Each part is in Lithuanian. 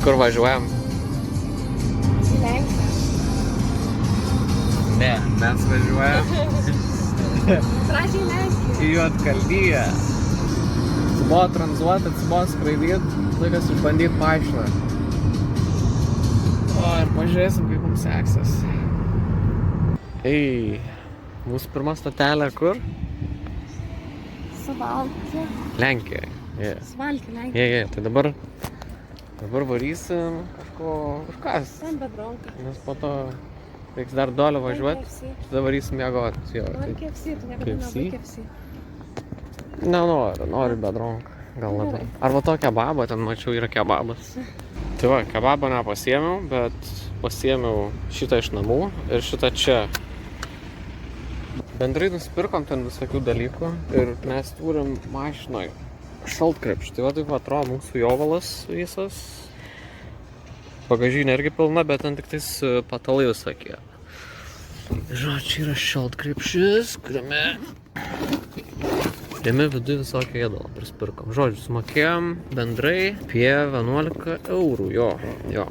Kur važiuojam? Lenkiją. Ne, mes važiuojam Pradžiai Lenkiją. į Juodkalniją. Atsibuvo tranzuot, atsibuvo skraidyt, laikas išbandyt mašiną. O, ir pažiūrėsim, kaip mums seksis. Ei, mūsų pirma stotelė kur? Suvalkė. Lenkija. Yeah. Suvalkė, Lenkija. Yeah, tai dabar varysim kažkas. Ten bedronka. Nes po to reiks dar dolio važiuoti. Tada varysim miegot. Nori KFC, tu niekada nebuvai KFC. Noriu bedronką. Gal labiau. Arba to kebabą, ten mačiau yra kebabas. Tai va, kebabą nepasiėmiau, bet pasiėmiau šitą iš namų ir šitą čia. Bendrai nusipirkom ten visokių dalykų ir mes turim mašinoj šaltkrepšį. Tai va taip atrodo mūsų jovalas visas. Bagažinė irgi pilna, bet ten tik tais patalai visokie. Žodžiu, yra šaltkrepšis, kuriame viduje visokio ėdalo prispirkom. Žodžiu, sumokėjom bendrai apie 11 eurų, jo.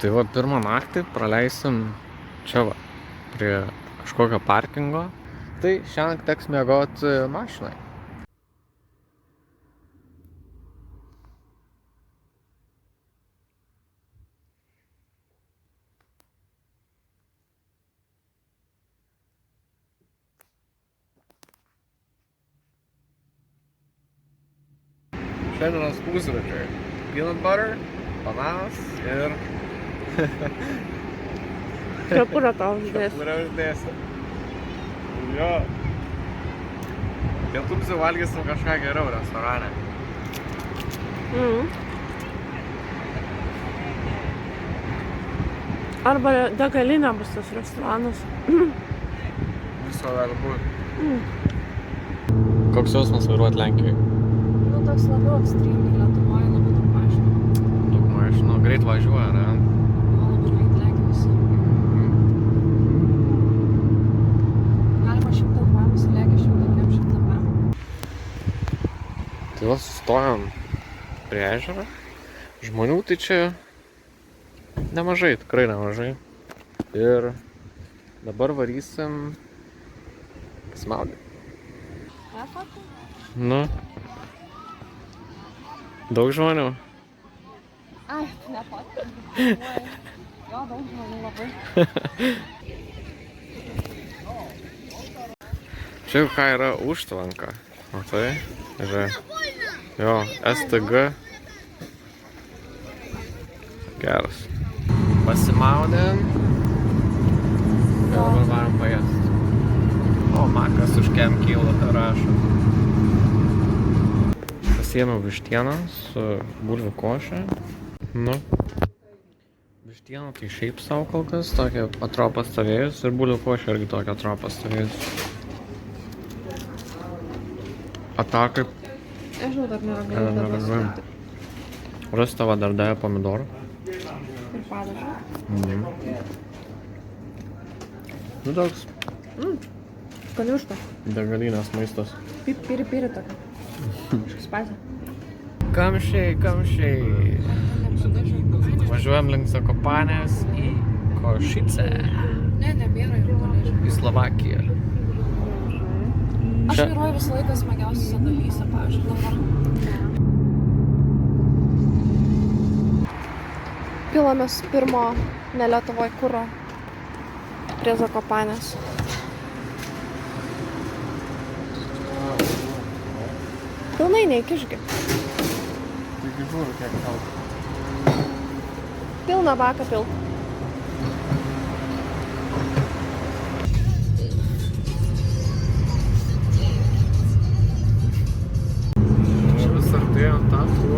Tai va, pirmą naktį praleisim čia va, prie kažkokio parkingo. Tai šiandien teks miegot mašinai. Šiandienos pusryčiai. Peanut butter, bananas ir... Kepurę tau uždėsiu. Kepurę uždėsiu. Jo. Pietums jau valgysim kažką geriau restorane. Arba degalinė bus tas restoranas. Viso gali būt. Koks jausmas vairuot Lenkijoj? Nu, toks labiau ekstreimiai Lietuvoje, labai daug mašinų. Daug mašinų, greit važiuoja, ne? Labai greit lekia visi. Galima 100 km, lekia 100 km. Tai va, sustojom prie ežero. Žmonių tai čia nemažai, tikrai nemažai. Ir dabar varysim smaudį. Nu. Daug žmonių? Ai, nefotkinu. Jo, daug žmonių labai. Čia ką yra užtvanka. Matai? Žiūrėk. Jo, STG. Geras. Pasimaudėm. Ir dabar varom paėst. O, makas už kem kyla rašo. Pasiėmiau vištieną su bulvių koše. Nu. Vištiena tai šiaip savo kol kas, tokia atrodo pastovėjus. Ir bulvių košė irgi tokia atrodo pastovėjus. A tą kaip... Nežinau, dar nėra galimybė. Rastava dar davė pomidorų. Ir padažą. Nu toks Skaniuška. degalinės maistas. Piri tokia. Spazė. Kamščiai. Važiuojam link Zakopanės į Košicę. Ne, nebėra jau toliau. Į Slovakiją. Aš vairuoju visą laiką smagiausiose dalyse, pavyzdžiui, dabar. Pilamės pirmo ne Lietuvoj kuro prie Zakopanės. Pilnai neįkišgi. Taigi žiūriu, kiek tau. Pilną baką pilk. Vis artėjant taškų.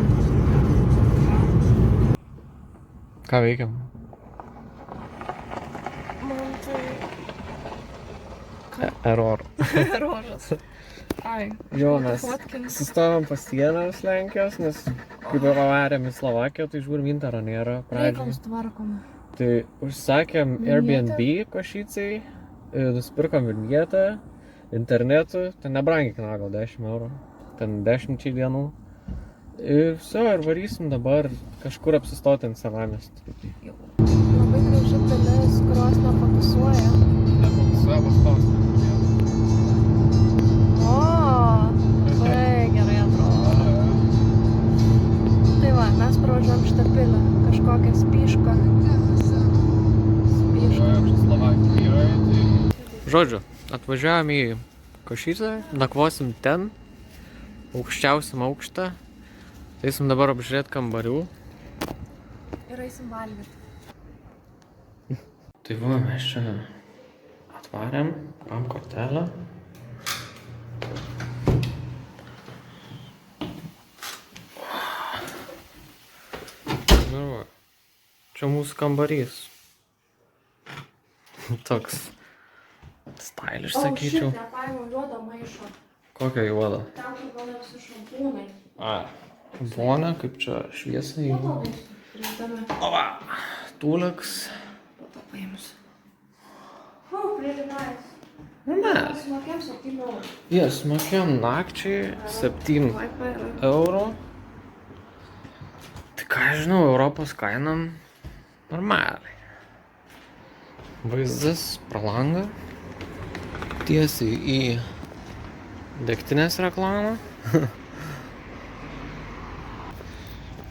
Ką veikiam? Man tai... Error. Rožas. Ai. Jo, mes sustojom pasienės Lenkijos, nes kaip pavarėm į Slovakiją, tai žiūrim, Intero nėra pradžiai. Reikalus tvarkom. Tai užsakėm Airbnb Košicai, nusipirkom vietą, internetu, ten nebrangiai kaina, gal 10 eurų, ten 10 dienų. Ir viso, ir varysim dabar kažkur apsistoti ant senamiestį. Labai graži pilis, kurios nefokusuoja. Nefokusuoja pastos. O, labai gerai atrodo. Tai va, mes pravažiuojam šitą pilį. Kažkokią spyšką. Žodžiu, atvažiavom į Košicę, nakvosim ten, aukščiausiam aukšte. Eisim dabar apžiūrėti kambarių. Ir eisim valgyti. Tai va, mes čia atvarėm, gavom kortelę. Nu va, čia mūsų kambarys. Toks stylish, sakyčiau. O, nepaėmiau juodo maišo. Kokio juodo? Tam, kur gal visi šampūnai. Vonia, kaip čia šviesai. Ova, tūleks. Po to paimsiu. O, pretty nice. Mes. Sumokėm 7 eurų. Jas, mokėjom nakčiai 7 eurų. Tai ką žinau, Europos kainam normaliai. Vaizdas pro langą. Tiesiai į degtinės reklamą.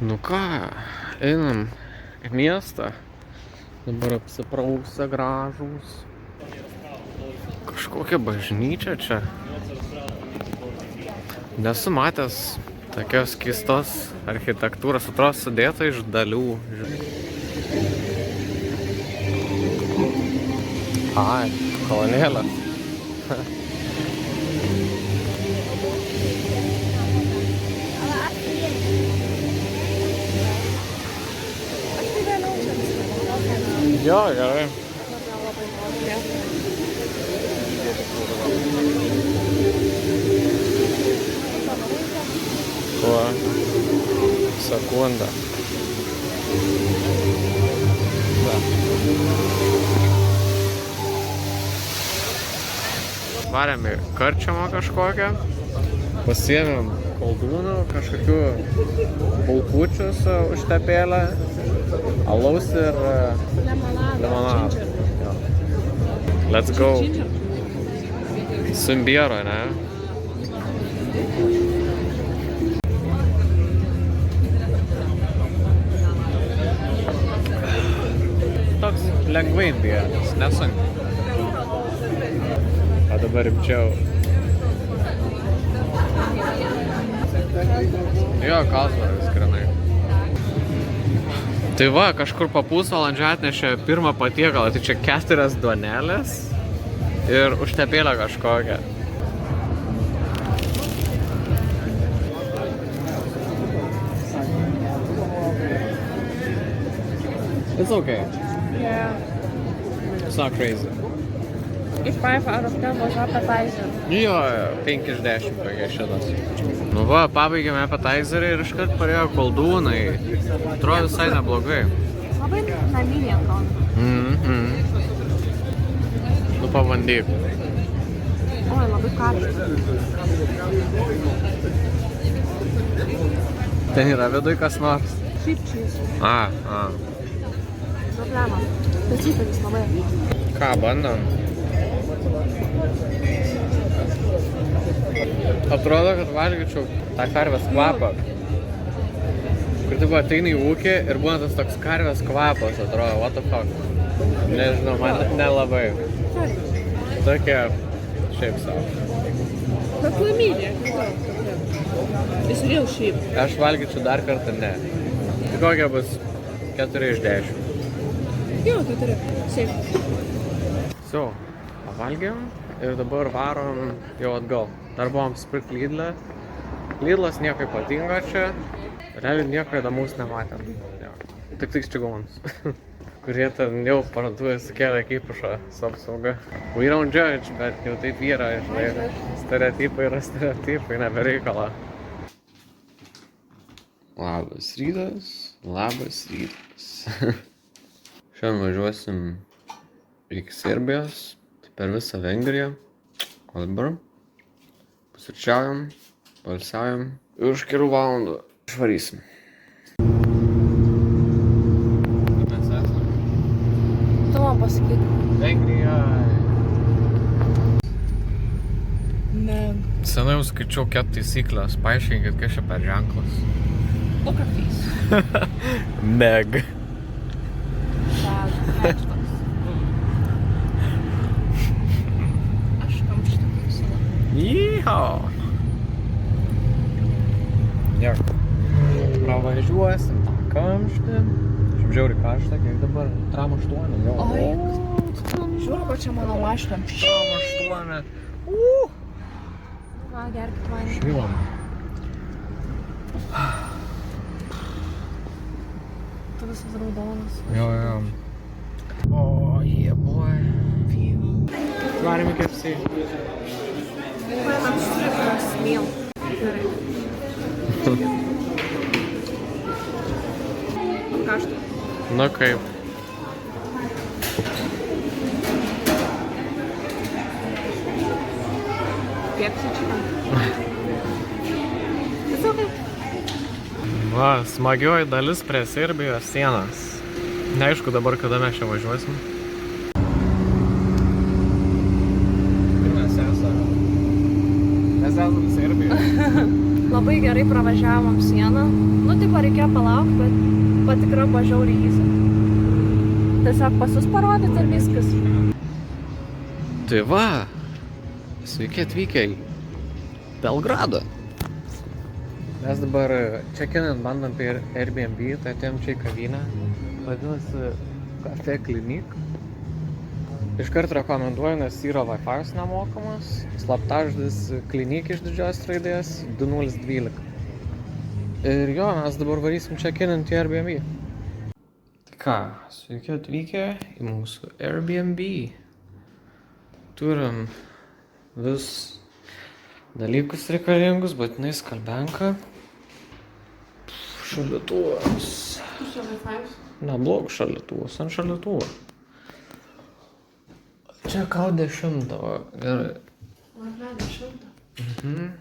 Nu ką, einam į miestą. Dabar apsiprausę gražūs. Kažkokia bažnyčia čia. Nesu matęs tokios keistos architektūros, atrodo sudėta iš dalių. Ai, kolonėlės. Jo, gerai. Tuo. Sekundę. Varėm į karčiamą kažkokią. Pasiėmėm koldūnų, kažkokių bulkučių su užtepėlę, alaus ir limonadą. Let's go. Su imbiero, ne? Toks lengvai imbieras, nesunkiai. O dabar rimčiau. Jo, Kalsvaras granai. Tai va, kažkur po pusvalandžio atnešė pirmą patiekalą, tai čia 4 duonelės ir užtepėlę kažkokią. It's okay. Yeah. It's not crazy. If 5 out of 10 was appetizer. Jo, 5 iš 10 tokia šitas. Nu va, pabaigėme appetizerį ir iškart parėjo koldūnai. Atrodo visai neblogai. Labai naminė atrodo. Nu pabandyk. Oi, labai karšta. Ten yra viduj kas nors. Sheep cheese. Problema. Specifinis labai. Ką, bandom? Atrodo, kad valgyčiau tą karvės kvapą. Kur taip ateina į ūkį ir būna tas toks karvės kvapas, atrodo, what the fuck. Nežinau, man nelabai. Tokia šiaip savo. Как ламинė. It's real sheep. Aš valgyčiau dar kartą ne. Tai kokia bus 4 iš 10. Jo, 4. Safe. So, pavalgėm ir dabar varom jau atgal. Dar buvom spirkt Lidlą. Lidlas nieko ypatingo čia. Realiai nieko įdomaus nematėm. Jo. Tik čigonus. Kurie ten jau parduotuvėje sukėlė kipušą su apsauga. We don't judge, bet jau taip yra, žinai. Stereotipai yra stereotipai, nebereikalo. Labas rytas, labas rytas. Šiandien važiuosim iki Serbijos, tai per visą Vengriją. O dabar pusryčiaujam, poilsiaujam ir už kelių valandų Išvarysim. Mes esame. Tu man pasakyk. Vengrijai. Ne. Senai jau skaičiau 4 taisyklės. Paaiškinkit, kas čia per ženklas. Pokapys. Meg. Šeštas. Aš kamštukai su. Jyhau. Jok. Pravažiuosim tą kamštį. Šiaip žiauri karšta, kiek dabar? Tram 8. Jo. Oi. Žiūrėk, ko čia mano mašina. Tram 8. Va, gerkit man. Šylam. Tu visas raudonas. Jo. Oh, yeah, boy. Varim į KFC. Paėmėm strippers meal. Gerai. Karšta. Na kaip? Pepsi chicken. It's okay. Va, smagioji dalis prie Serbijos sienos. Neaišku dabar, kada mes čia važiuosim. Ir mes esame. Mes esame Serbijoje. Labai gerai pravažiavom sieną. Nu, tipo, reikėjo palaukti, bet patikra buvo žiauriai easy. Tiesiog pasus parodyti ir viskas. Tai va, sveiki atvykę į Belgradą. Mes dabar check-inant bandom per Airbnb, tai atėjom čia į kavinę. Vadinasi Cafe Clinic. Iškart rekomenduoju, nes yra Wi-Fi'us nemokamas. Slaptažodis Clinic iš didžios raidės 2012. Ir jo, mes dabar varysim check-inant į Airbnb. Tai ką, sveiki atvykę į mūsų Airbnb. Turim vis dalykus reikalingus, būtinai skalbenką. Šaldytuvas. Neblogas šaldytuvas, ant šaldytuvo. Čia kau 10, va, gerai. Man 10.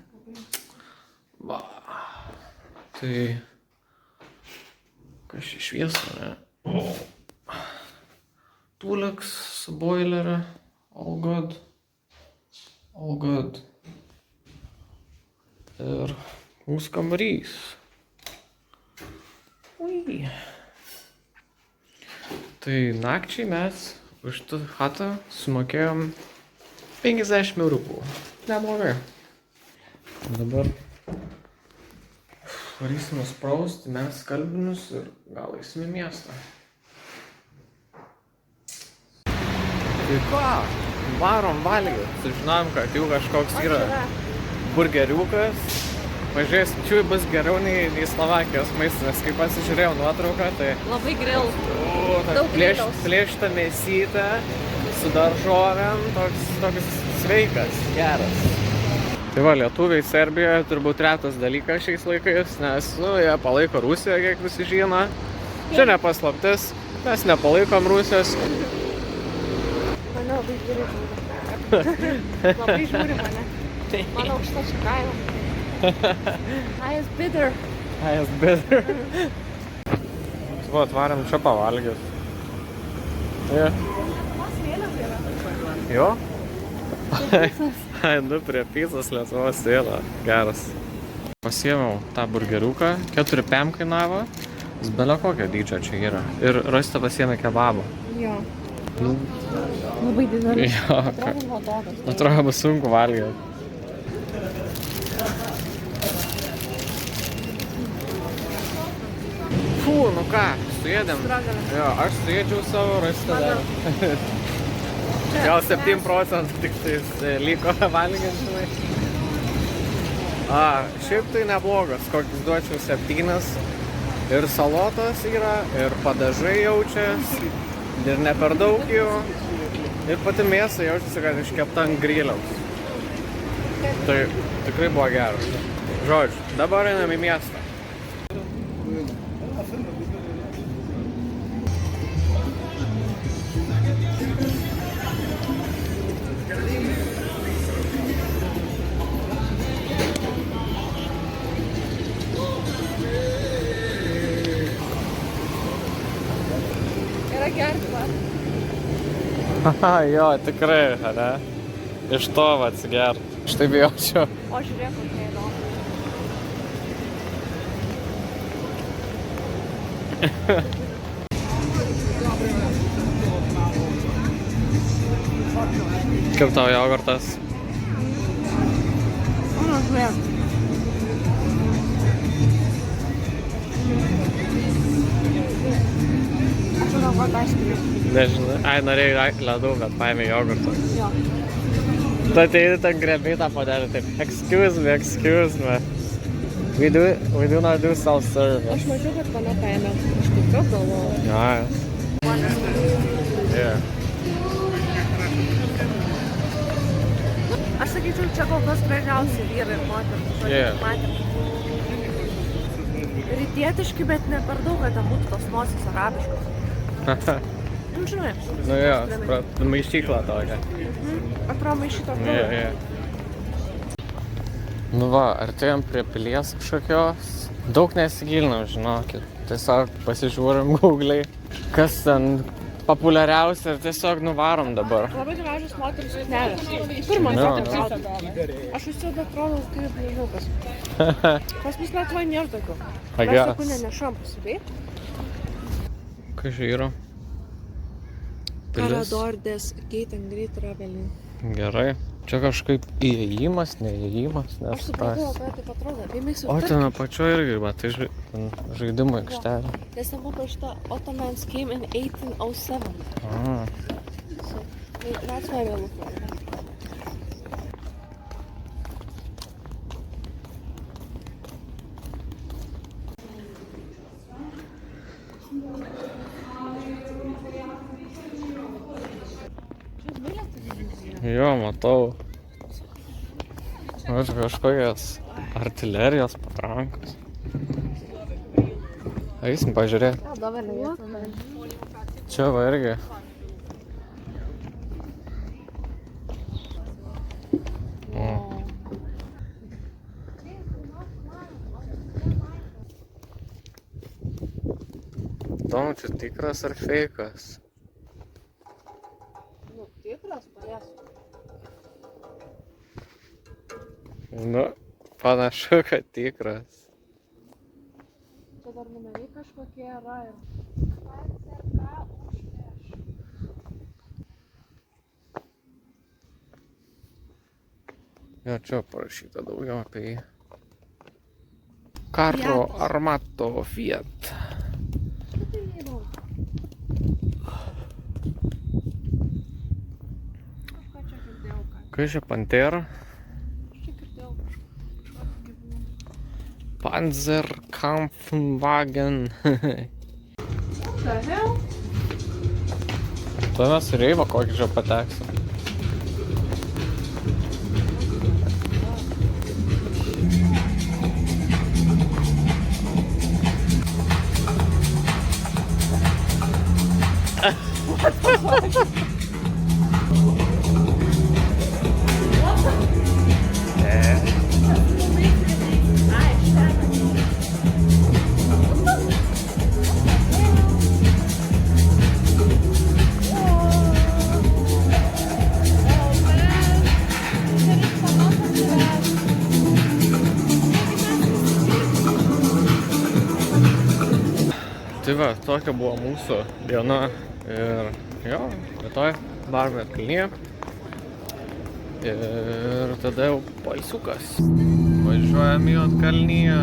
Va. Tai... Kas čia šviesa, ne? Tūliks su boilerė. All good. All good. Ir mūsų kambarys. Ui. Tai nakčiai mes už tą chatą sumokėjom 50 eurų. Neblogai. Dabar varysim nusprausti mes skalbinius ir gal eisim į miestą. Tai ką? Varom valgyti. Sužinojom, kad jau kažkoks yra burgeriukas. Pažiūrėsim, čia bus geriau nei Slovakijos maistas, nes kai pasižiūrėjau nuotrauką, tai... Labai grill. Daug plėšta mėsytė su daržovėm, toks sveikas, geras. Tai va, lietuviai Serbijoje turbūt retas dalykas šiais laikais, nes, jie palaiko Rusiją, kiek visi žino. Čia ne paslaptis, mes nepalaikom Rusijos. Mane labai gerai žiūri. Labai žiūri mane. Mano aukšta čia kaina. Highest bidder. Highest bidder. Va, atvarėm čia pavalgyti. Jo? Ai, nu prie pizzos Lietuvos sėda. Geras. Pasiėmiau tą burgeriuką, 4 PM kainavo. Jis belio kokio dydžio čia yra. Ir Rosita pasiėmė kebabą. Jo. Labai didelis. Jo, atrodo bus sunku valgyti. Fū, nu ką, suėdėm. Jo, aš suėdžiau savo, Rosita dar. Gal 7% tik tais liko valgint, žinai. Šiaip tai neblogas, kokius duočiau 7. Ir salotos yra, ir padažai jaučias, ir ne per daug jų. Ir pati mėsa jaučiasi, kad iškepta ant griliaus. Tai tikrai buvo geras. Žodžiu, dabar einam į miestą. gerti, va. Aha, jo, tikrai, ne? Iš to atsigert. Štai bijočiau. O žiūrėk, kokia įdomu. Kaip tau jogurtas? Žiūrėk. Aš žinau, ko tą skiriu. Nežinau. Ai, norėjai ledų, bet paėmė jogurtą. Jo. Tu ateini ten grebiai tą padelį, taip, excuse me. We do not do self-service. Aš mačiau, kad mane paėmė. Aš tiesiog galvoju. Ja. Yeah. Aš sakyčiau, čia kol kas gražiausi vyrai ir moterys. Yeah. Matėm. Rytietiški, bet ne per daug, kad ten būtų tos nosis arabiškos. Nu, žinai. Nu jo, maišyklą tokią. Atrodo maišyto kraujo. Yeah. Nu va, artėjom prie pilies kažkokios. Daug nesigilinam, žinokit. Tiesiog pasižiūrim Google'ai, kas ten populiariausia ir tiesiog nuvarom dabar. Labai gražios moterys suknelės. Pirmas Jo. tokia gauti. Aš visada atrodau kaip nežinau kas. Pas mus Lietuvoje nėra tokių. I Mes guess. tokių nenešam pasibėt. Kas čia yra? Pilis. Karadordės Gate and Great Traveling. Gerai. Čia kažkaip įėjimas, neįėjimas, Aš supratau, nesupras. kad taip atrodo. Tai mes jau O ten apačioje irgi, matai, žaidimo aikštelė. Nes ten buvo parašyta Ottomans came in 1807. Ah. So, that's why we're looking at that. Jo, matau. Aš kažkokios artilerijos patrankos. Eisim pažiūrėti. Čia va irgi. Įdomu, čia tikras ar feikas? Nu, tikras, paės. Nu, panašu, kad tikras. Čia dar numeriai kažkokie yra ir... Jo, čia parašyta daugiau apie jį. Carro Armato Fiat. Tai neįdomu. Kažką čia girdėjau, ką. Kas čia Pantera? Aš čia girdėjau kažkokį gyvūną. Panzerkampfwagen. What the hell? Tai mes į reivą kokį čia pateksim. Tai va, tokia buvo mūsų diena ir jo, rytoj darome Kalnyje ir tada jau paisukas. Važiuojam į Kalnyje.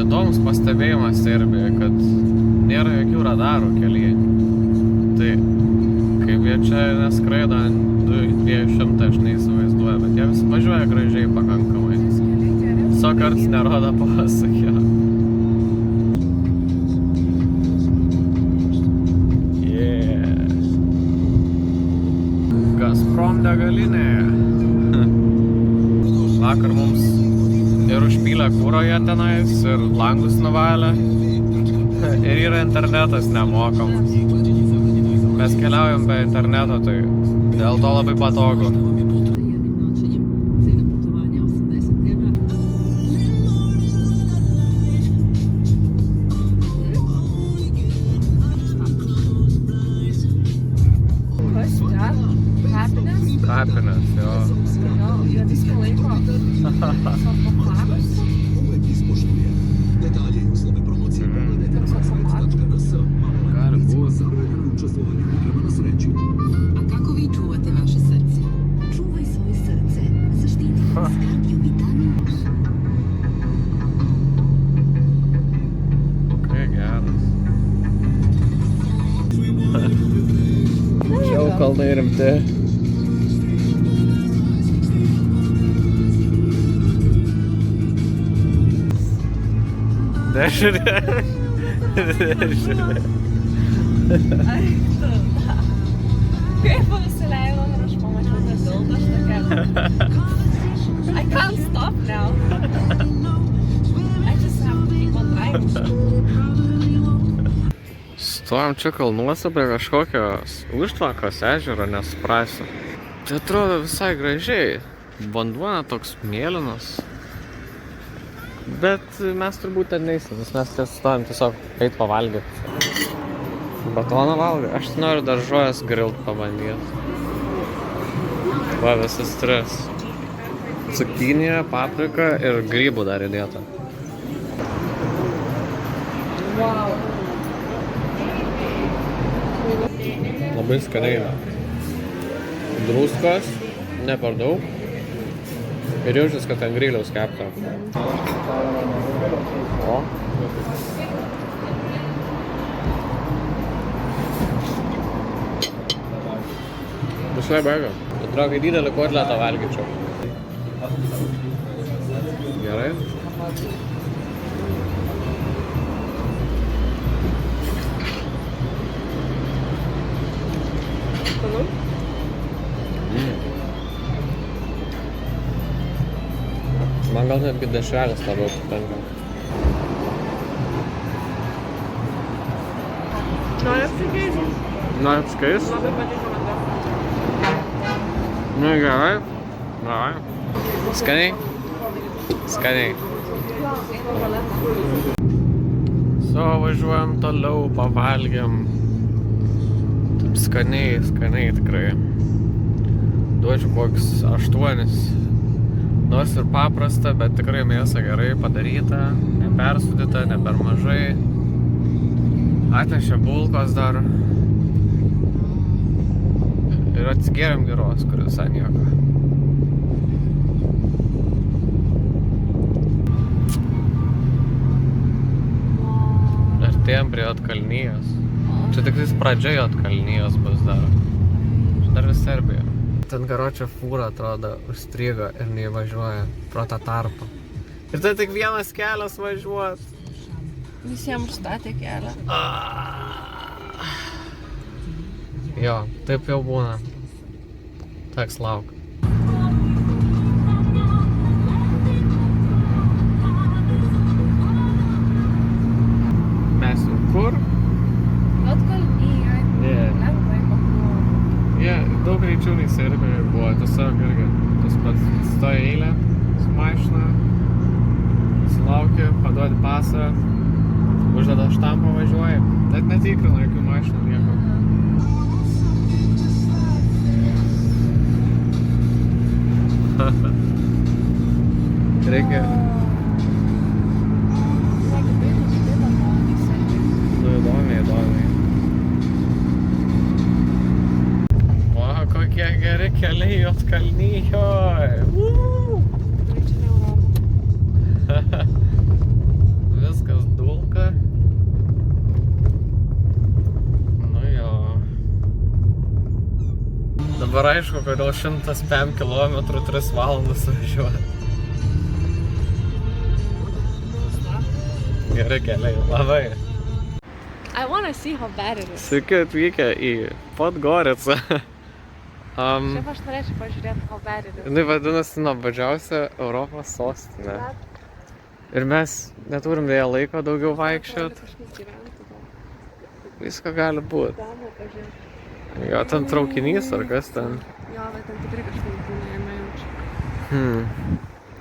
Įdomus pastebėjimas Serbijoje, kad nėra jokių radarų kelyje. Tai kaip jie čia neskraido ant 200, aš neįsivaizduoju, bet jie visi važiuoja gražiai pakankamai. Tiesiog kartais nerodo pasakė. Gazprom degalinėje. Vakar mums ir užpylė kuro jie tenais, ir langus nuvalė. Ir yra internetas nemokamas. Mes keliaujam be interneto, tai dėl to labai patogu. kapinės, jo. Jo, jie viską laiko sarkofagus. Gali būt. A kako vi čuvate vaše srce? Čuvaj svoje srce. Zaštiti skrbi vitalni. Kai geras. Čia jau kalnai rimti. Dešinė. Dešinė. Ai, tu. Kaip nusileidom ir aš pamačiau tą tiltą, aš tokia. I can't stop now. I just have to keep on driving. Stovim čia kalnuose prie kažkokios užtvankos ežero, nesuprasiu. Tai atrodo visai gražiai. Vanduo toks mėlynas. Bet mes turbūt ten neisim, nes mes stovim tiesiog eit pavalgyti. Batoną valgai. Aš noriu daržovės grilt pabandyti. Va, visas tris. Cukinija, paprika ir grybų dar įdėta. Wow. Labai skaniai. Druskos, ne per daug. Ir jaučias, kad ant griliaus kepta. O. Visai bėga. Atrodo, kai didelį kotletą valgyčiau. Gerai. Skanu? Man gal netgi dešrelis labiau patinka. Nori apsikeisti? Na, apskais? Labai patiko man. Nu, gerai. Gerai. Skaniai? Skaniai. Jo, einu valetą. Važiuojam toliau, pavalgiam. Taip skaniai, skaniai tikrai. Duočiau kokius 8. Nors ir paprasta, bet tikrai mėsa gerai padaryta, nepersūdyta, ne per mažai. Atnešė bulkos dar. Ir atsigėrėm geros, kur visai nieko. Artėjom prie Juodkalnijos. Čia tik pradžia Juodkalnijos bus dar. Čia dar vis Serbija. Ten karočią fūrą atrodo užstrigo ir neįvažiuoja pro tą tarpą. Ir tai tik vienas kelias važiuot. Visiems užstatė kelią. Jo, taip jau būna. Teks lauk. Mes jau kur? Juodkalnijoj. Lengvai pakliuvo. Jie daug greičiau nei Serbijoje buvo, tiesiog irgi tas pats stoja eilė su mašina, sulauki, paduodi pasą, uždeda štampą, važiuoji, net netikrina jokių mašinų nieko. Reikia... Nu, įdomiai. Kokie geri keliai Juodkalnijoj. Tai čia ne Europa. Viskas dulka. Nu jo. Dabar aišku, kodėl 105 km 3 valandas važiuoja. Geri keliai, labai. I wanna see how bad it is. Sveiki atvykę į Podgoricą. Šiaip aš norėčiau pažiūrėti, how bad it is. Jinai vadinasi nuobodžiausia Europos sostinė. Ir mes neturim dėja laiko daugiau vaikščiot. Kažkas gyventų gal. Visko gali būt. Įdomu pažiūrėti. Jo, ten traukinys ar kas ten. Jo, bet ten tikrai kažkas būna, jame jaučiu.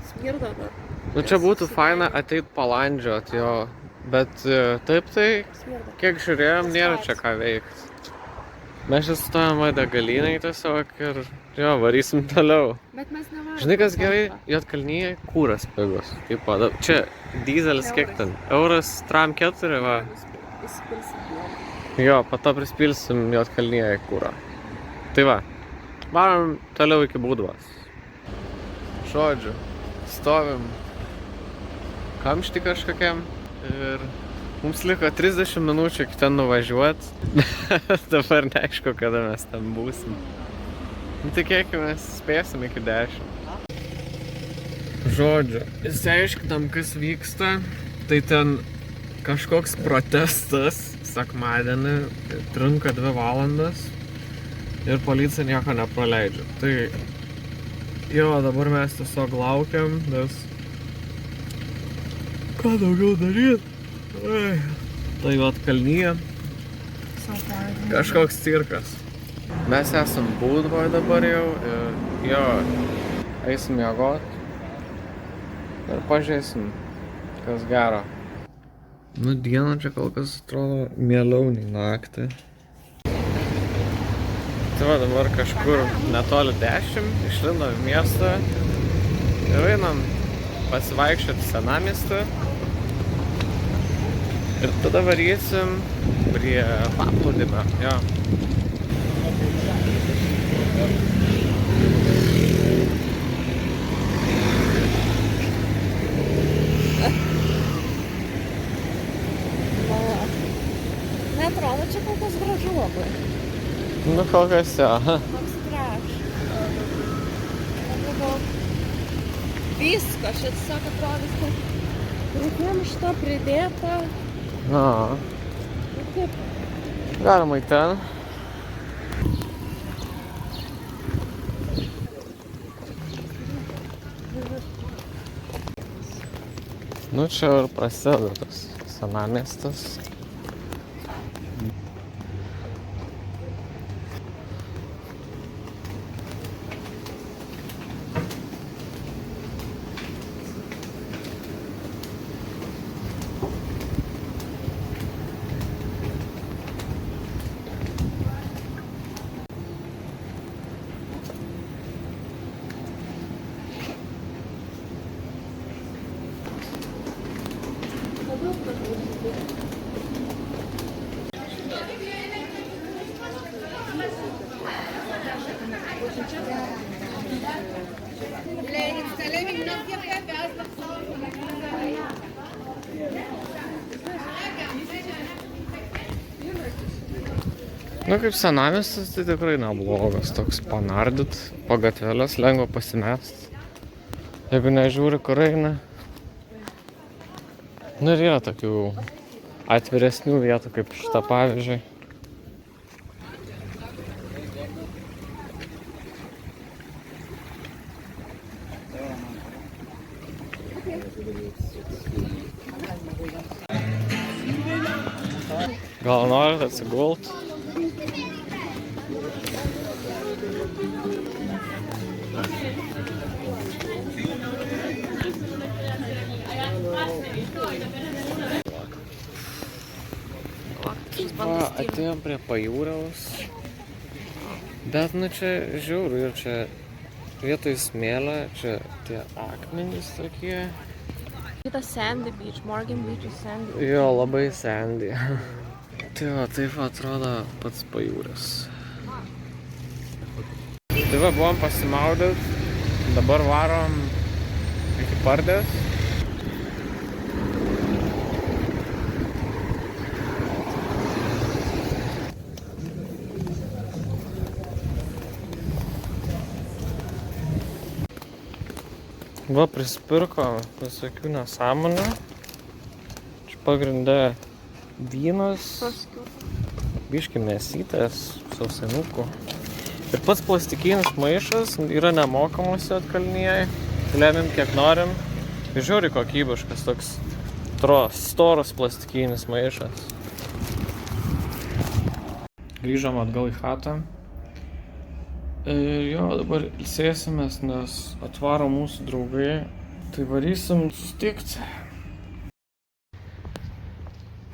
Smirda dar. Nu čia būtų faina ateit palandžiot, jo. Bet taip tai, Smirda. kiek žiūrėjom, nėra čia ką veikt. Mes čia stovim degalinėj tiesiog ir jo, varysim toliau. Bet mes nevarom. Žinai, kas gerai, Juodkalnyje kūras pigus. Taip pat, čia dizelis kiek ten? Euras tram 4, va. Jo, po to prispilsim Juodkalnyje kūrą. Tai va, varom toliau iki Būdvos. Žodžiu, stovim kamštį kažkokiam ir mums liko 30 minučių iki ten nuvažiuot. Dabar neaišku, kada mes ten būsim. Tikėkime, spėsim iki 10. Žodžiu, išsiaiškinam, kas vyksta. Tai ten kažkoks protestas sekmadienį, trunka 2 valandas ir policija nieko nepraleidžia. Tai jo, dabar mes tiesiog laukiam, nes ką daugiau daryt? Tai Juodkalnyje kažkoks cirkas. Mes esam Būdvoj dabar jau ir jo, eisim miegot ir pažiūrėsim, kas gero. Nu, diena čia kol kas atrodo mieliau nei naktį. Tai va, dabar kažkur netoli 10 išlindom į miestą ir einam pasivaikščioti senamiestį. Ir tada varysim prie paplūdimio, jo. Neatrodo, čia kol kas gražu labai. Nu, kol kas jo. Toks graž. Visko, čia tiesiog atrodo, kad prikimšta, pridėta. Na, Kaip? galima į ten. Nu, čia ir prasideda tas senamiestas. Nu, kaip senamiestis, tai tikrai neblogas, toks panardyt, po gatvelės lengva pasimest, jeigu nežiūri, kur eina. Nu ir yra tokių atviresnių vietų, kaip šitą pavyzdžiui. Gal norit atsigult? Atėjom prie pajūriaus, bet nu čia žiauru ir čia vietoj smėlio, čia tie akmenys tokie. Kitas Sandy Beach, Morgan Beach ir Sandy Beach. Jo, labai sandy. Tai va, taip atrodo pats pajūris. Tai va, buvom pasimaudyt, dabar varom iki Pardės. Va, prisipirko visokių nesąmonių. Čia pagrinde vynas, biški mėsytės, sausainukų. Ir pats plastikinis maišas yra nemokamas Juodkalnyje. Lemim kiek norim. Ir žiūri kokybiškas toks storas plastikinis maišas. Grįžom atgal į chatą. Ir jo, dabar ilsėsimės, nes atvaro mūsų draugai. Tai varysim susitikti.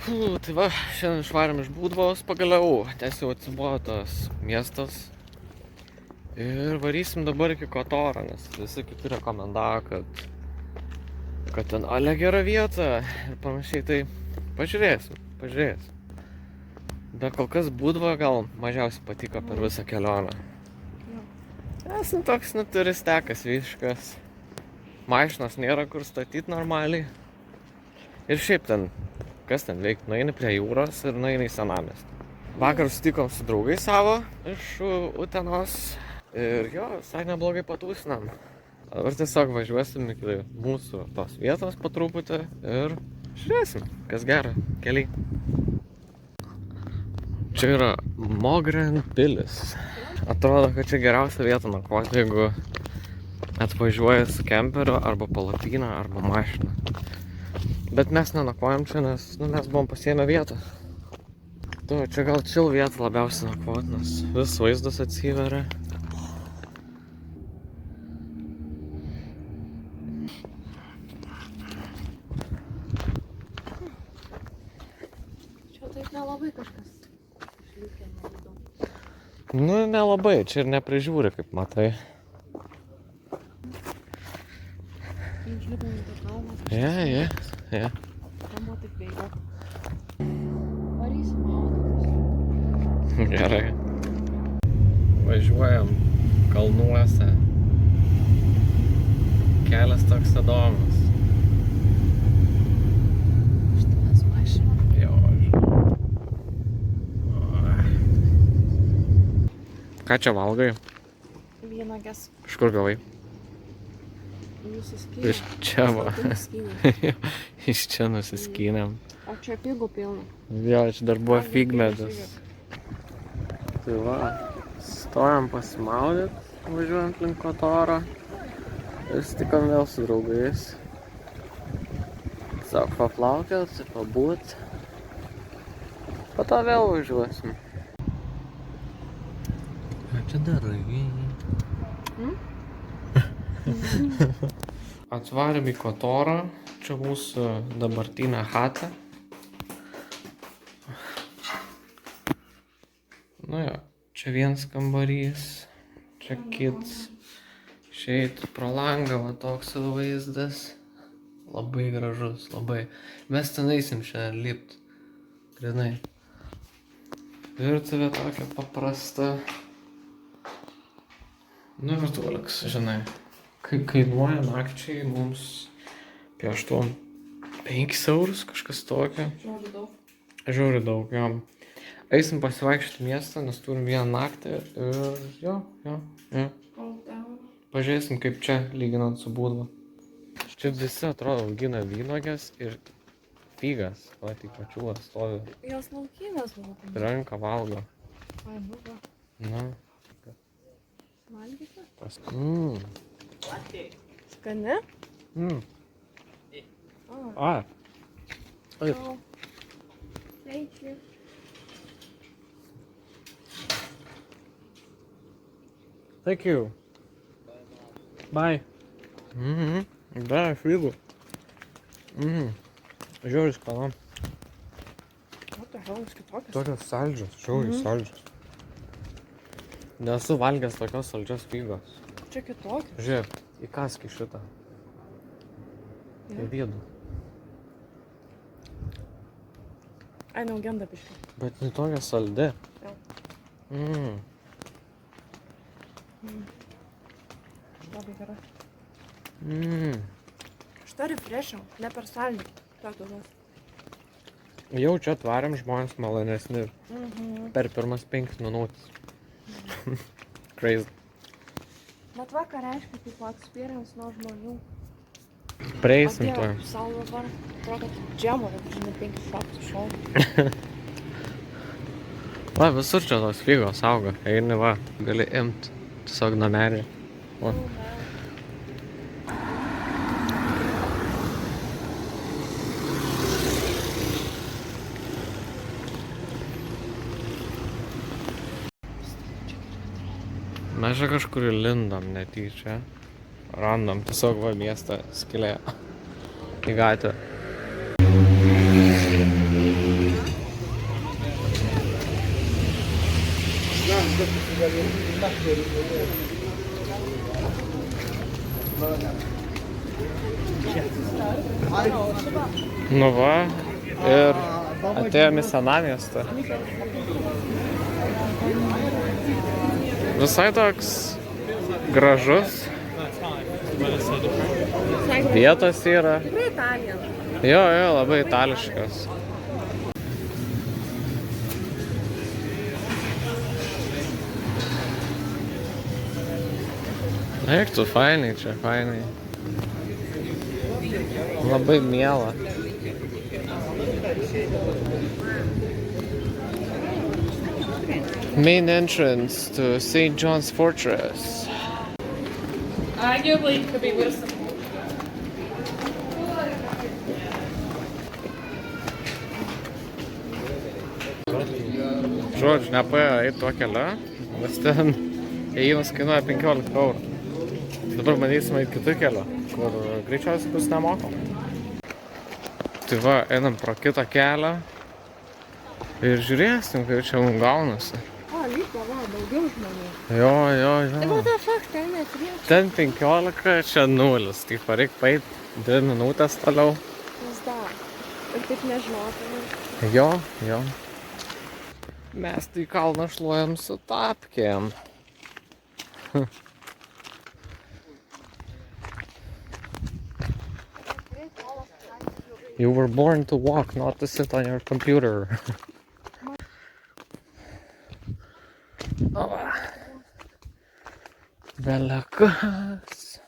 Tai va, šiandien išvarėm iš Būdvos pagaliau, nes jau atsibuvo tas miestas. Ir varysim dabar iki Kotoro, nes visi kiti rekomendavo, kad ten ale gera vieta ir panašiai, tai pažiūrėsim. Bet kol kas Būdva gal mažiausiai patiko per visą kelionę. Esam toks turistekas visiškas. Mašinos nėra kur statyti normaliai. Ir šiaip ten, kas ten veikti, nueini prie jūros ir nueini į senamiestį. Vakar sutikom su draugais savo iš Utenos ir jo, visai neblogai patūsinam. Dabar tiesiog važiuosim iki mūsų tos vietos po truputį ir žiūrėsim, kas gera keliai. Čia yra Mogren pilis. Atrodo, kad čia geriausia vieta nakvoti, jeigu atvažiuoji su kemperiu arba palapyną arba mašiną. Bet mes nenakvojam čia, nes mes buvom pasiėmę vietą. Čia gal chill vieta labiausiai nakvoti, nes vis vaizdas atsiveria. Čia taip nelabai kažkas išlikę nedaug. Nelabai, čia ir neprižiūri, kaip matai. Išlipom į tą kalną. Yeah. Kalno taip veikia. Varysim maudytis. Gerai. Važiuojam kalnuose. Kelias toks įdomus. Šitas mašina. Jo, ką čia valgai? Vynuogės. Iš kur gavai? Nusiskynė. Iš čia va. Nusiskynė. Iš čia nusiskynėm. O čia figų pilna. Jo, čia dar buvo figmedis. Tai va, stojam pasimaudyt, važiuojant link Kotoro. Ir sutikom vėl su draugais. Tiesiog paplaukiot, pabūt. Po to vėl važiuosim. Ką čia darai? Atvarėm į Kotorą. Čia mūsų dabartinė chata. Nu jo, čia vienas kambarys, čia kits. Išeit pro langą, va toks vaizdas. Labai gražus, labai. Mes ten eisim šiandien lipt. Grinai. Virtuvė tokia paprasta. Nu ir tuoliks, žinai. Kainuoja nakčiai mums apie 5 eurus, kažkas tokio. Žiūri daug. Žiūri daug, jo. Eisim pasivaikščioti miestą, nes turim vieną naktį ir jo. Pažiūrėsim, kaip čia, lyginant su Būdva. Čia visi atrodo augina vynuogės ir figas. Va, tik pačių stovi. Jos laukinės buvo. Ranką valgo. Ai, buvo. Na. Valgyti? Skani? Ai. Ai. Oh. Thank you. Thank you. Bye. Da, figų. Žiūri skanu. O, tai žalus kitokios. Tokios saldžios, žiūri saldžios. Nesu valgęs tokios saldžios figos. Čia kitokios. Žiūrėk, įkaski šitą. Į vidų. Ai, neaugenda biškai. Bet ne tokia saldi. Jo. Labai gera. Šitą refreshiau, ne per saldį. Tokio duos. Jau čia atvarėm žmonės malonesni per pirmas 5 minutės. Crazy. Bet va, ką reiškia, kaip experience nuo žmonių. Prieisim to. Atėjau sau dabar, atrodo, kaip džemo, žinai, 5 šokus šau. Va, visur čia tos figos auga. Eini va, gali imt tiesiog namelį. Va. Mes čia kažkur įlindom netyčia. Random tiesiog va miestą skilė į gatvę. Nu va, ir atėjome į senamiestą. Visai toks gražus. Vietos yra. Tikrai Italija. Jo, labai itališkas. Eik tu, fainai čia, fainai. Labai miela. Main entrance to St. John's Fortress. Arguably could be worse. Žodžiu, nepaėjo eiti tuo keliu, nes ten ėjimas kainuoja 15 eurų. Dabar bandysime eiti kitų keliu, kur greičiausiai bus nemokam. Tai va, einam pro kitą kelią ir žiūrėsim, kaip čia mums gaunasi. O, liko, va, daugiau žmonių. Jo. Tai what the fuck, ten neturėjo. Ten 15, čia 0. Tai pareik paeit 2 minutės toliau. Nes dar. Ir taip nežinotume. Jo. Mes tai kalną šluojam su tapkėm. You were born to walk, not to sit on your computer. Belekas.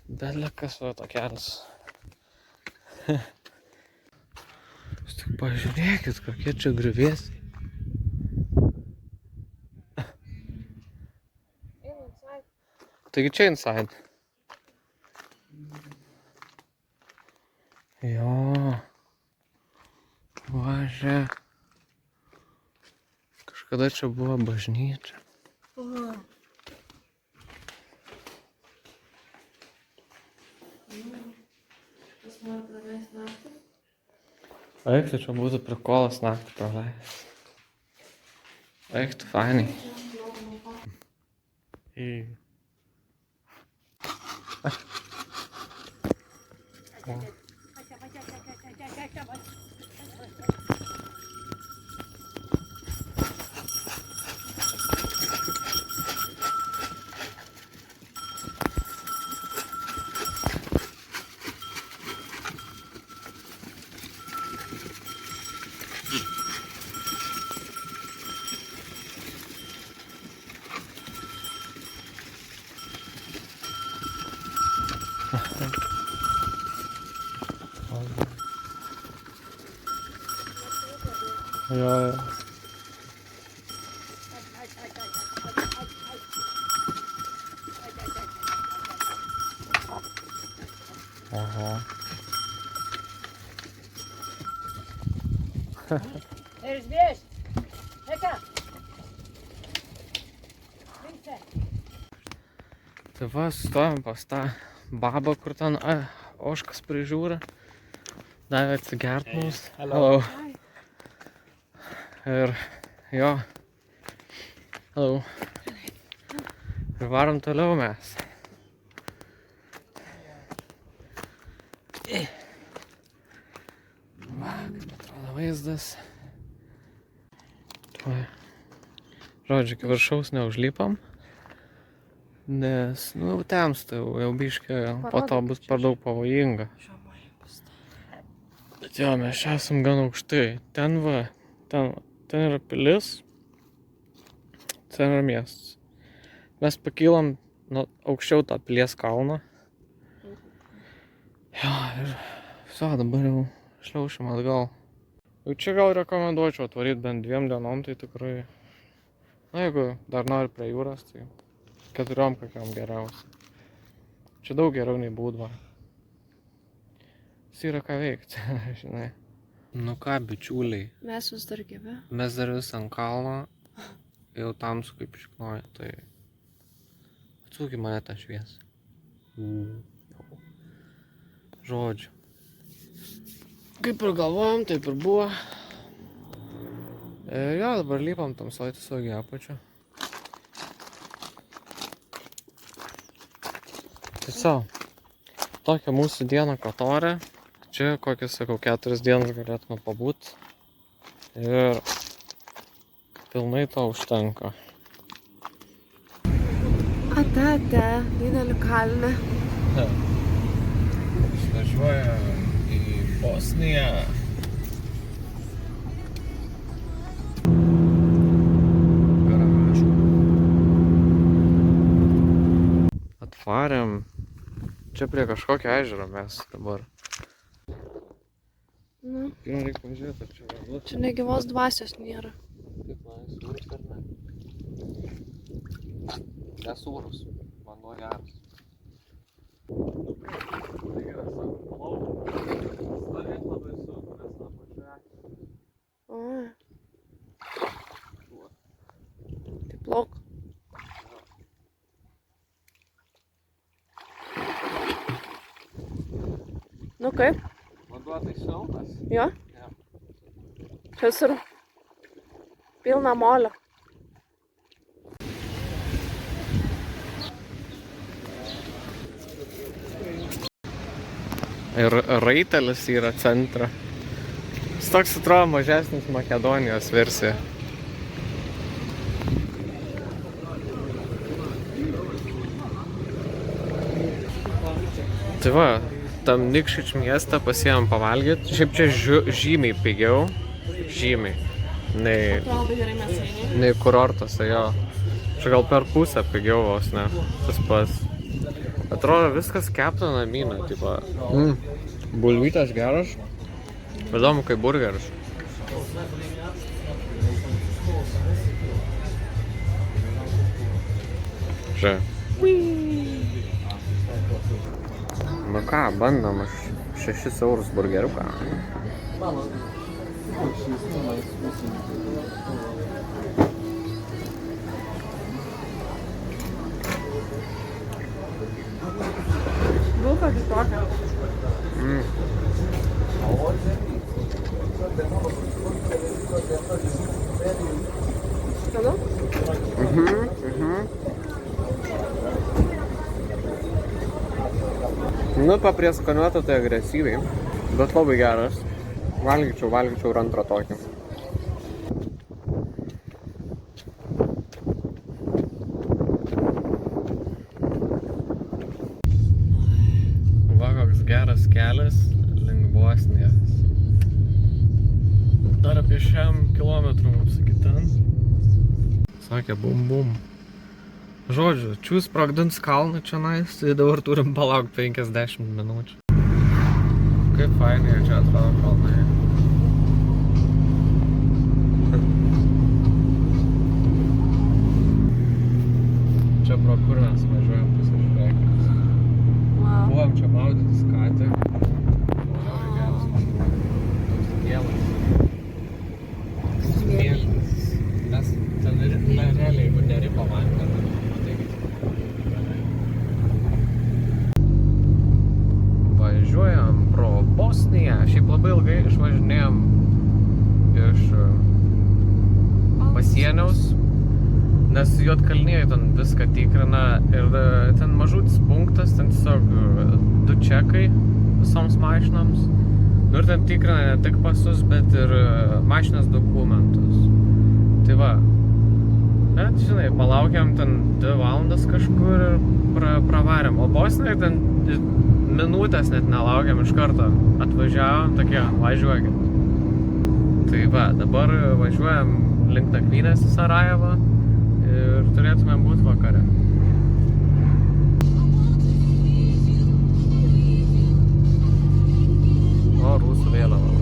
Belekas va tokelis. Jūs tik pažiūrėkit, kokie čia griuvėsiai. Taigi čia inside. Jo. Važė. Kažkada čia buvo bažnyčia. Eik, tai čia būtų prikolas naktį praleist. Eik, tu fainai. Jo. Aha. There's this. Pick up. Tai va, stovim pas tą babą, kur ten ožkas prižiūri. Davė atsigert mums. Hello. Ir jo. Hello. Ir varom toliau mes. Va, kaip atrodo vaizdas. Tuoj. Žodžiu, iki viršaus neužlipam. Nes, nu, temsta jau biškį, po to bus per daug pavojinga. Bet jo, mes čia esam gan aukštai. Ten va, ten yra pilis, ten yra miestas. Mes pakylam nuo aukščiau tą pilies kalną. Jo, ir viso, dabar jau šliaušim atgal. Jau čia gal rekomenduočiau atvaryti bent 2 dienom, tai tikrai, na, jeigu dar nori prie jūros, tai 4 kokiam geriausia. Čia daug geriau nei Būdva. Jis yra ką veikti, žinai. Nu ką, bičiuliai. Mes vis dar gyve. Mes dar vis ant kalno. Jau tamsu kaip šiknoja, tai... Atsuk į mane tą šviesą. Žodžiu. Kaip ir galvojom, taip ir buvo. Jo, dabar lipam tamsoj tiesiog į apačią. Tiesiog, tokia mūsų diena Katare. Čia kokias, sakau, 4 dienas galėtume pabūt. Ir pilnai to užtenka. Ate, didelį kalnę. Išvažiuoja į Bosniją. Gražu. Atvarėm. Čia prie kažkokio ežero mes dabar. Nu, Jo, reikia pažiūrėti, ar čia vanduo. čia negyvos dvasios nėra. Kaip man įsūrus ar ne? Nesūrus. Vanduo geras. Tai geras, palauk. Stovėt labai sunku, nes nuo pačiu O. Tai plauk. Nu kaip? vanduo tai šiltas. Jo? Jo. Čia ir pilna molio. Ir raitelis yra centre. Jis toks atrodo mažesnis Makedonijos versija. Tai va, tam Nikšič miestą pasiėmėm pavalgyti. Šiaip čia žymiai pigiau. Žymiai. Nei kurortuose, jo. Čia gal per pusę pigiau vos, ne. Tas pats. Atrodo viskas kepta namyną, tipo. Bulvytės geras. Įdomu, kaip burgeris. Čia. Nu ką, bandom 6 eurus burgeriuką. Bulka kitokia. Skanu? Nu, paprieskanuota tai agresyviai, bet labai geras. Valgyčiau ir antrą tokį. Va, koks geras kelias link Bosnijos. Dar apie 100 kilometrų mums iki ten. Sakė bum bum. Žodžiu, čiūs sprogdins kalną čionais, tai dabar turim palaukti 50 minučių. Kaip fainai čia atrodo kalnai. Čia pro kur mes važiuojam, pasižiūrėkit. Buvom čia maudytis ką tik. Žiauriai geras vanduo. Toks gėlas. Mėlynas. Mes ten realiai, jeigu neripo vandenį. Važiuojam pro Bosniją. Šiaip labai ilgai išvažinėjom iš pasieniaus, nes Juodkalnijoj ten viską tikrina ir ten mažutis punktas, ten tiesiog 2 čekai visoms mašinoms. Nu ir ten tikrina ne tik pasus, bet ir mašinos dokumentus. Tai va. Bet, žinai, palaukiam ten 2 valandas kažkur ir pravarėm. O Bosnijoje ten minutės net nelaukiam, iš karto atvažiavom, tokie, važiuokit. Tai va, dabar važiuojam link nakvynės į Sarajevą ir turėtumėm būt vakare. O, rusų vėliava.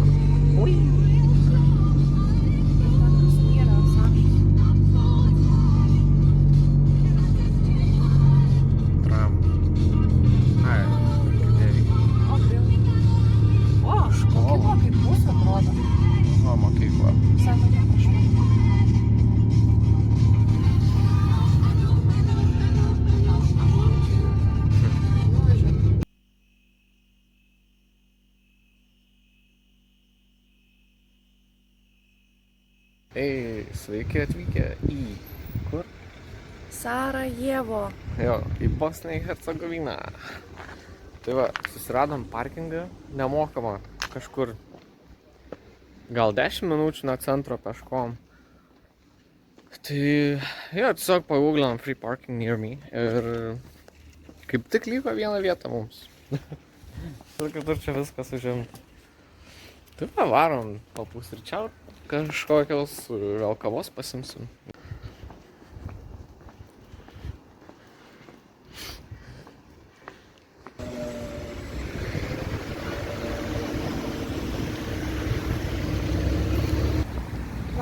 Ei, sveiki atvykę į kur? Sarajevo. Jo, į Bosniją ir Hercegoviną. Tai va, susiradom parkingą, nemokamą kažkur. Gal 10 minučių nuo centro peškom. Tai, jo, tiesiog pagūglinam free parking near me ir kaip tik liko vieną vietą mums. Ir kitur čia viskas užimta. Tai va, varom papusryčiaut kažkokios, gal kavos pasimsim.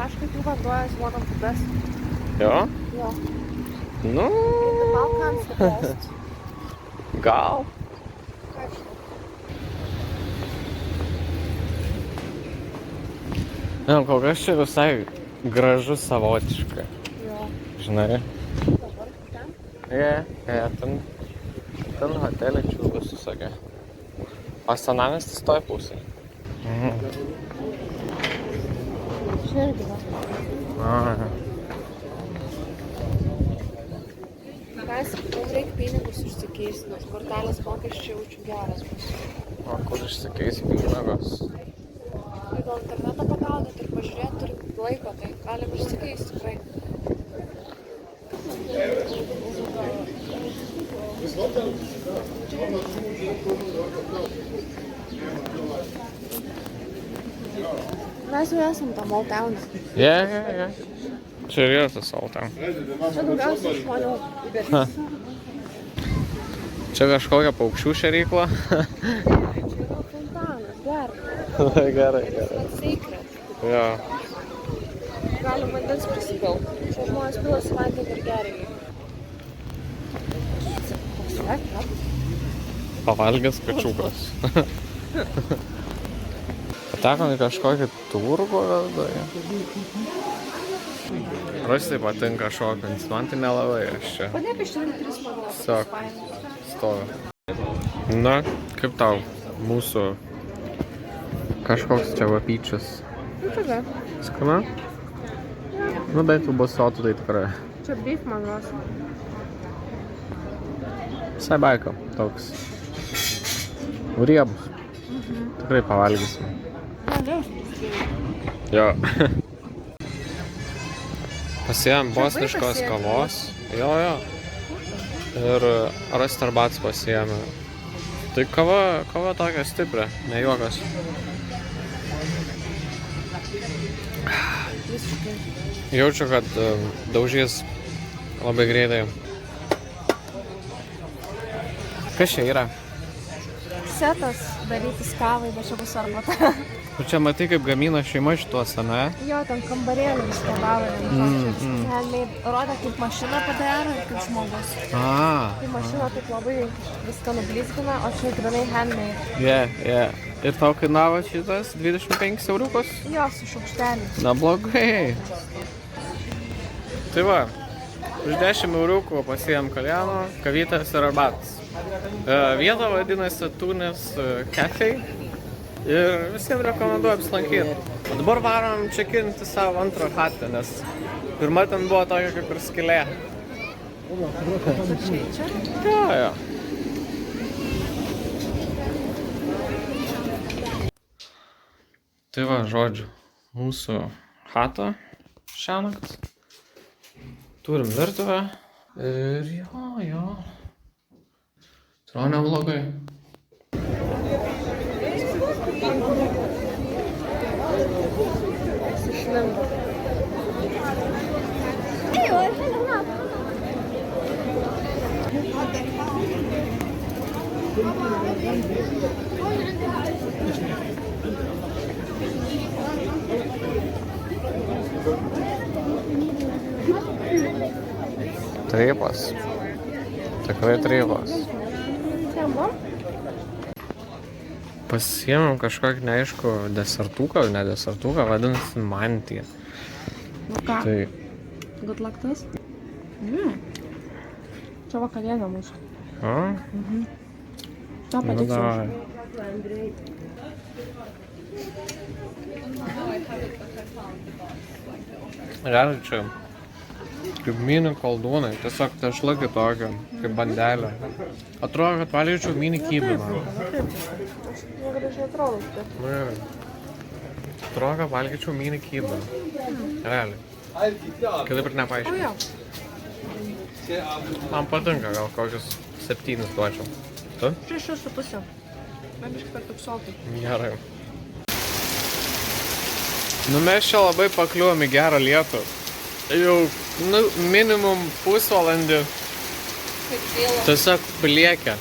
Vaškai vanduo is one of the best. Jo? Jo. Nu, In the Balkans the best. gal. Ne, kol kas čia visai gražu savotiškai. Jo. Žinai? Dabar ten? Ten hotelį čiūgas susakė. O senamiestis toj pusėje. Čia irgi va. Aha. Guys, mums reikia pinigus išsikeisti, nes kortelės mokesčiai jaučiu geras bus. O kur išsikeisi pinigus? Tai gal internetą pagaudyti ir pažiūrėti turim laiko, tai galim išsikeisti tikrai. Mes jau esam tam Old Town'e. Je. Čia ir yra tas Old Town. Čia daugiausiai žmonių. Čia kažkokia paukščių šerykla. Čia yra fontanas, gerai. Gerai. It's secret. Jo. Galim vandens prisipilti. Čia žmonės pilasi vandenį ir geria. Pasiek, Pavalgęs kačiukas. Patekom į kažkokį turgų viduje. Rusai patinka šokint, man tai nelabai aš čia. Padėk išrinkti 3 maglas. Tiesiog stoviu. Na, kaip tau mūsų kažkoks čia vapyčius? Nu, tada. Skana? Nu, bent jau basotų tai tikrai. Čia beef maglas. Visai baika, toks. Riebus. Tikrai pavalgysim. Jo. Pasiėm bosniškos kavos. Jo. Ir Starbucks pasiėmė. Tai kava tokia stipri, ne juokas. Jaučiu, kad daužys labai greitai. Kas čia yra? Setas darytis kavai, bet čia bus arbata. Tu čia matai, kaip gamina šeima šituos, ne? Jo, ten kambarėlį viską daro. Handmade. Rodo, kaip mašina padaro ir kaip žmogus. Tai mašina taip labai viską nublizgina, o čia granai handmade. Je. Ir tau kainavo šitas 25 euriukus? Jo, su šaukštelį. Na blogai. Tai va, už 10 euriukų pasiėm kaljano, kavytės ir arbatas. Vieta vadinasi Tunis Cafe ir visiems rekomenduoju apsilankyti. O dabar varom čekinti savo antrą chatą, nes pirma ten buvo tokia kaip ir skylė. Jo. Tai va, žodžiu, mūsų chata šiąnakt. Turim virtuvę ir jo. Atrodo neblogai. Išlindo. Tripas. Tikrai tripas. Pasiėmėm kažkokį neaišku desertuką, vadinasi mantija. Nu ką? Tai Good luck tas? Čia vakarienė mūsų. Čia patiksiu. Gerai, čia Kaip mini koldūnai, tiesiog tešla kitokia, kaip bandelė. Atrodo, kad valgyčiau mini kybiną. Negražiai atrodo. Atrodo, kad valgyčiau mini kybiną. Realiai. Kitaip ir nepaaiškinau. Man patinka, gal kokius 7 duočiau. Tu? 6,5. Man biškai per daug saltai. Gerai. Nu mes čia labai pakliuvom į gerą lietų. Jau minimum pusvalandį tiesiog pliekia.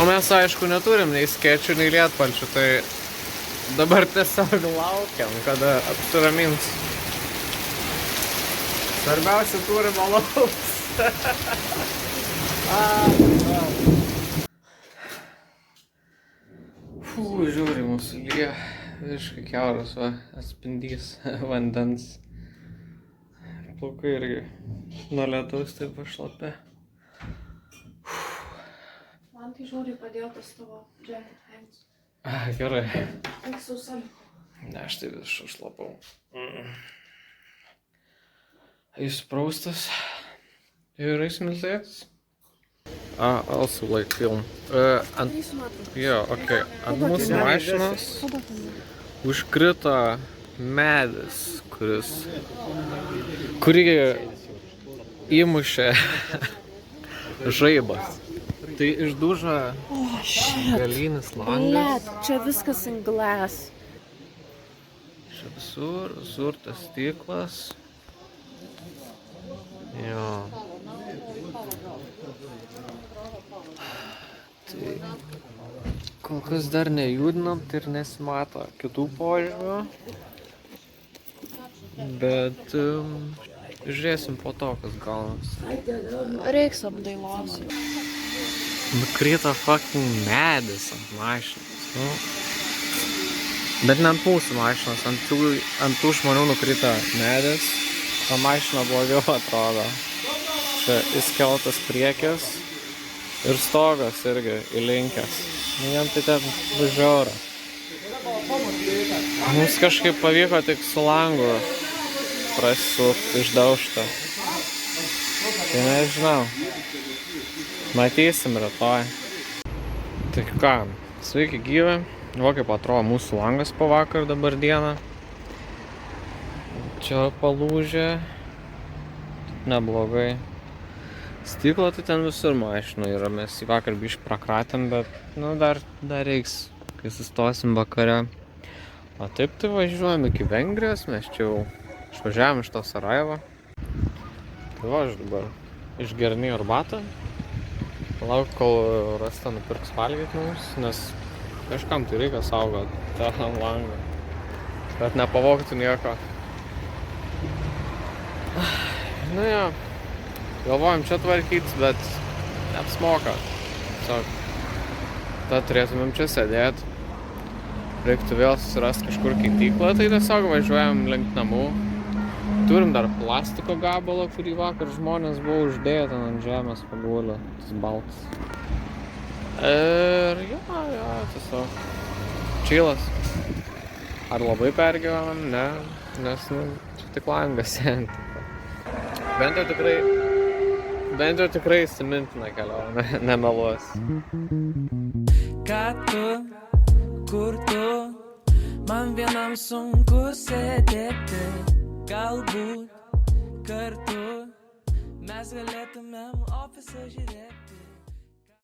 O mes aišku neturim nei skečių, nei lietpalčių, tai dabar tiesiog laukiam, kada apsiramins. Svarbiausia turim alaus. Žiūri, mūsų lyja. Visiškai kiauras, va, atspindys vandens. Plaukai irgi nuo lietaus taip pašlapė. Man tai žiūri padėjo tas tavo jacket hands. Gerai. Eik sausa liko. Ne, aš tai vis šlapau. Įspraustas ir įsmiltėtas. Also like film. Okay. Ant mūsų mašinos užkrito medis, kurį įmušė žaibas. Tai išdužo galinis langas. Čia viskas in glass. Čia visur tas stiklas. Jo. Tai kol kas dar nejudinam, tai ir nesimato kitų požymių. Bet žiūrėsim po to, kas gaunas. Reiks apdailos. Nukrito fucking medis ant mašinos. Nu. Bet ne ant mūsų mašinos, ant tų žmonių nukrito medis. Ta mašina blogiau atrodo. Čia įskeltas priekis. Ir stogas irgi įlinkęs. Jam tai ten važiuora. Mums kažkaip pavyko tik su langu prasisukti išdaužtą. Tai nežinau. Matysim rytoj. Tai ką, sveiki gyvi. Va kaip atrodo mūsų langas po vakar dabar dieną. Čia palūžė. Neblogai. Stiklo tai ten visur mašinų yra, mes į vakar biškį prakratėm, bet nu, dar reiks, kai sustosim vakare. O taip tai važiuojam iki Vengrijos, mes čia jau išvažiavam iš to Sarajevo. Tai va, aš dabar išgernį arbatą. Lauk, kol Rasta nupirks valgyt mums, nes kažkam tai reikia saugot tą langą, kad nepavogtų nieko. Nu jo. Galvojam čia tvarkytis, bet neapsmoka. Tiesiog, tad turėtumėm čia sėdėti. Reiktų vėl susirasti kažkur keityklą, tai tiesiog važiuojam link namų. Turim dar plastiko gabalą, kurį vakar žmonės buvo uždėję ten ant žemės pagulę, tas baltas. Ir jo, tiesiog čilas. Ar labai pergyvenam? Ne, nes čia tik langas senti. Bent jau tikrai įsimintina kelionė, nemeluosiu. Ką tu, kur tu, man vienam sunku sėdėti. Galbūt kartu mes galėtumėm ofisą žiūrėti.